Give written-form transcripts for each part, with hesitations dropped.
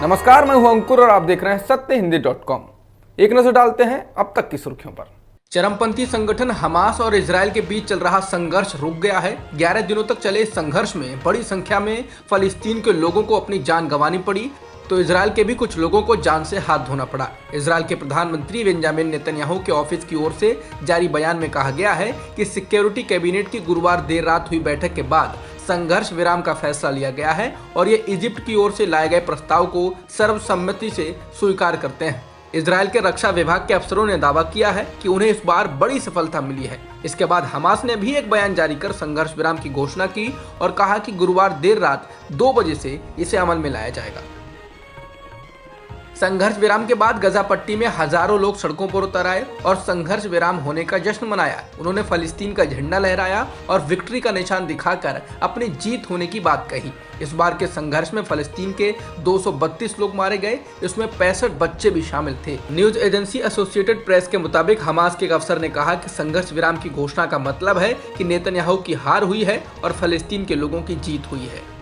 नमस्कार, मैं हूं अंकुर और आप देख रहे हैं सत्यहिंदी.com। एक नजर डालते हैं अब तक की सुर्खियों पर। चरमपंथी संगठन हमास और इजराइल के बीच चल रहा संघर्ष रुक गया है। 11 दिनों तक चले इस संघर्ष में बड़ी संख्या में फलस्तीन के लोगों को अपनी जान गंवानी पड़ी, तो इजराइल के भी कुछ लोगों को जान से हाथ धोना पड़ा। इजराइल के प्रधानमंत्री बेंजामिन नेतन्याहू के ऑफिस की ओर से जारी बयान में कहा गया है कि सिक्योरिटी कैबिनेट की गुरुवार देर रात हुई बैठक के बाद संघर्ष विराम का फैसला लिया गया है और ये इजिप्ट की ओर से लाए गए प्रस्ताव को सर्वसम्मति से स्वीकार करते हैं। इजराइल के रक्षा विभाग के अफसरों ने दावा किया है कि उन्हें इस बार बड़ी सफलता मिली है। इसके बाद हमास ने भी एक बयान जारी कर संघर्ष विराम की घोषणा की और कहा कि गुरुवार देर रात 2 बजे से इसे अमल में लाया जाएगा। संघर्ष विराम के बाद गजा पट्टी में हजारों लोग सड़कों पर उतर आए और संघर्ष विराम होने का जश्न मनाया। उन्होंने फलस्तीन का झंडा लहराया और विक्ट्री का निशान दिखाकर अपनी जीत होने की बात कही। इस बार के संघर्ष में फलस्तीन के 232 लोग मारे गए, इसमें 65 बच्चे भी शामिल थे। न्यूज एजेंसी एसोसिएटेड प्रेस के मुताबिक हमास के एक अफसर ने कहा कि संघर्ष विराम की घोषणा का मतलब है कि नेतन्याहू की हार हुई है और फलस्तीन के लोगों की जीत हुई है।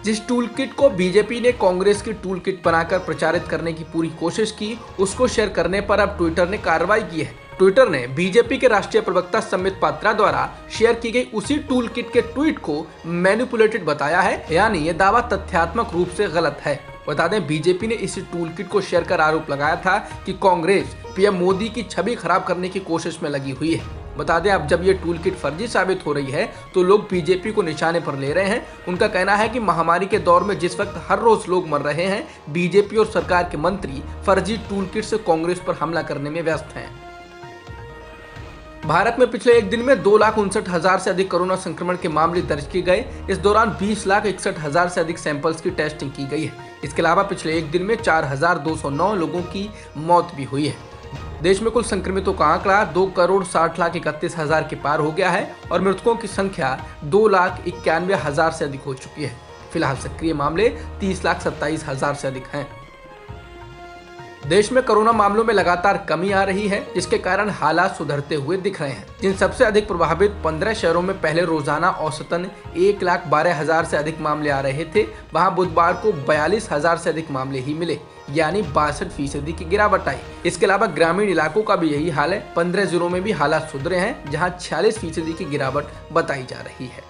जिस टूल किट को बीजेपी ने कांग्रेस की टूल किट बनाकर प्रचारित करने की पूरी कोशिश की, उसको शेयर करने पर अब ट्विटर ने कार्रवाई की है। ट्विटर ने बीजेपी के राष्ट्रीय प्रवक्ता संबित पात्रा द्वारा शेयर की गई उसी टूल किट के ट्वीट को मैनिपुलेटेड बताया है, यानी ये दावा तथ्यात्मक रूप से गलत है। बता दें, बीजेपी ने इसी टूल किट को शेयर कर आरोप लगाया था कि कांग्रेस पीएम मोदी की छवि खराब करने की कोशिश में लगी हुई है। बता दें, अब जब ये टूल किट फर्जी साबित हो रही है तो लोग बीजेपी को निशाने पर ले रहे हैं। उनका कहना है कि महामारी के दौर में जिस वक्त हर रोज लोग मर रहे हैं, बीजेपी और सरकार के मंत्री फर्जी टूल किट से कांग्रेस पर हमला करने में व्यस्त हैं। भारत में पिछले एक दिन में 2,59,000 से अधिक कोरोना संक्रमण के मामले दर्ज किए गए। इस दौरान 20,61,000 से अधिक सैंपल्स की टेस्टिंग की गई है। इसके अलावा पिछले एक दिन में 4,209 लोगों की मौत भी हुई है। देश में कुल संक्रमितों का आंकड़ा 2,60,31,000 के पार हो गया है और मृतकों की संख्या 2,91,000 से अधिक हो चुकी है। फिलहाल सक्रिय मामले 30,27,000 से अधिक हैं। देश में कोरोना मामलों में लगातार कमी आ रही है, जिसके कारण हालात सुधरते हुए दिख रहे हैं। जिन सबसे अधिक प्रभावित 15 शहरों में पहले रोजाना औसतन 1,12,000 से अधिक मामले आ रहे थे, वहां बुधवार को 42,000 से अधिक मामले ही मिले, यानी 62% की गिरावट आई। इसके अलावा ग्रामीण इलाकों का भी यही हाल है। 15 जिलों में भी हालात सुधरे हैं, जहां 46% की गिरावट बताई जा रही है।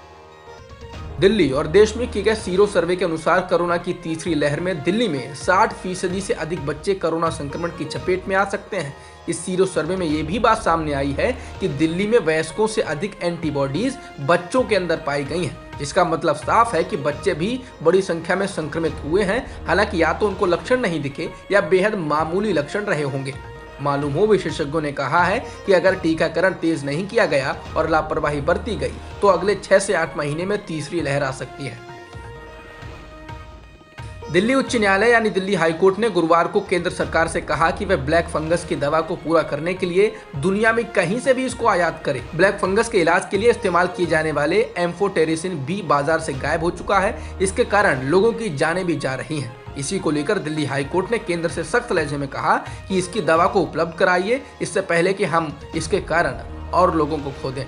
दिल्ली और देश में किए गए सीरो सर्वे के अनुसार कोरोना की तीसरी लहर में दिल्ली में 60% से अधिक बच्चे कोरोना संक्रमण की चपेट में आ सकते हैं। इस सीरो सर्वे में ये भी बात सामने आई है कि दिल्ली में वयस्कों से अधिक एंटीबॉडीज बच्चों के अंदर पाई गई हैं। इसका मतलब साफ है कि बच्चे भी बड़ी संख्या में संक्रमित हुए हैं, हालांकि या तो उनको लक्षण नहीं दिखे या बेहद मामूली लक्षण रहे होंगे। मालूम हो, विशेषज्ञों ने कहा है कि अगर टीकाकरण तेज नहीं किया गया और लापरवाही बरती गई तो अगले 6 से 8 महीने में तीसरी लहर आ सकती है। दिल्ली उच्च न्यायालय यानी दिल्ली हाईकोर्ट ने गुरुवार को केंद्र सरकार से कहा कि वह ब्लैक फंगस की दवा को पूरा करने के लिए दुनिया में कहीं से भी इसको आयात करे। ब्लैक फंगस के इलाज के लिए इस्तेमाल किए जाने वाले एम्फोटेरिसिन बी बाजार से गायब हो चुका है। इसके कारण लोगों की जानें भी जा रही हैं। इसी को लेकर दिल्ली हाईकोर्ट ने केंद्र से सख्त लहजे में कहा कि इसकी दवा को उपलब्ध कराइए, इससे पहले कि हम इसके कारण और लोगों को खो दें।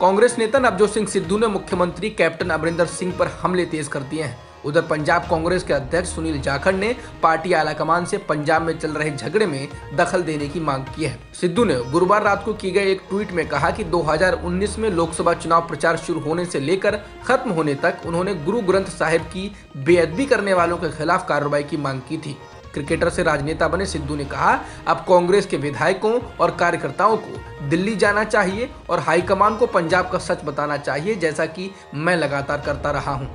कांग्रेस नेता नवजोत सिंह सिद्धू ने मुख्यमंत्री कैप्टन अमरिंदर सिंह पर हमले तेज कर दिए हैं। उधर पंजाब कांग्रेस के अध्यक्ष सुनील जाखड़ ने पार्टी आलाकमान से पंजाब में चल रहे झगड़े में दखल देने की मांग की है। सिद्धू ने गुरुवार रात को किए गए एक ट्वीट में कहा कि 2019 में लोकसभा चुनाव प्रचार शुरू होने से लेकर खत्म होने तक उन्होंने गुरु ग्रंथ साहिब की बेअदबी करने वालों के खिलाफ कार्रवाई की मांग की थी। क्रिकेटर से राजनेता बने सिद्धू ने कहा, अब कांग्रेस के विधायकों और कार्यकर्ताओं को दिल्ली जाना चाहिए और हाईकमान को पंजाब का सच बताना चाहिए, जैसा कि मैं लगातार करता रहा हूं।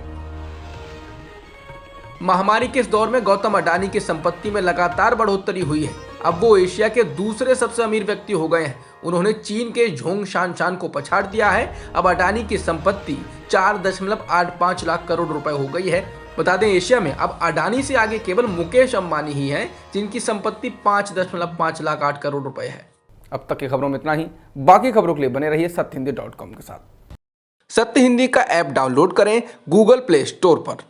महामारी के इस दौर में गौतम अडानी की संपत्ति में लगातार बढ़ोतरी हुई है। अब वो एशिया के दूसरे सबसे अमीर व्यक्ति हो गए हैं। उन्होंने चीन के झोंग शान को पछाड़ दिया है। अब अडानी की संपत्ति 4.85 लाख करोड़ रुपए हो गई है। बता दें, एशिया में अब अडानी से आगे केवल मुकेश अंबानी ही हैं, जिनकी संपत्ति 5.5 लाख 8 करोड़ रुपए है। अब तक की खबरों में इतना ही। बाकी खबरों के लिए बने रहिए सत्यहिंदी.com के साथ। सत्य हिंदी का ऐप डाउनलोड करें गूगल प्ले स्टोर पर।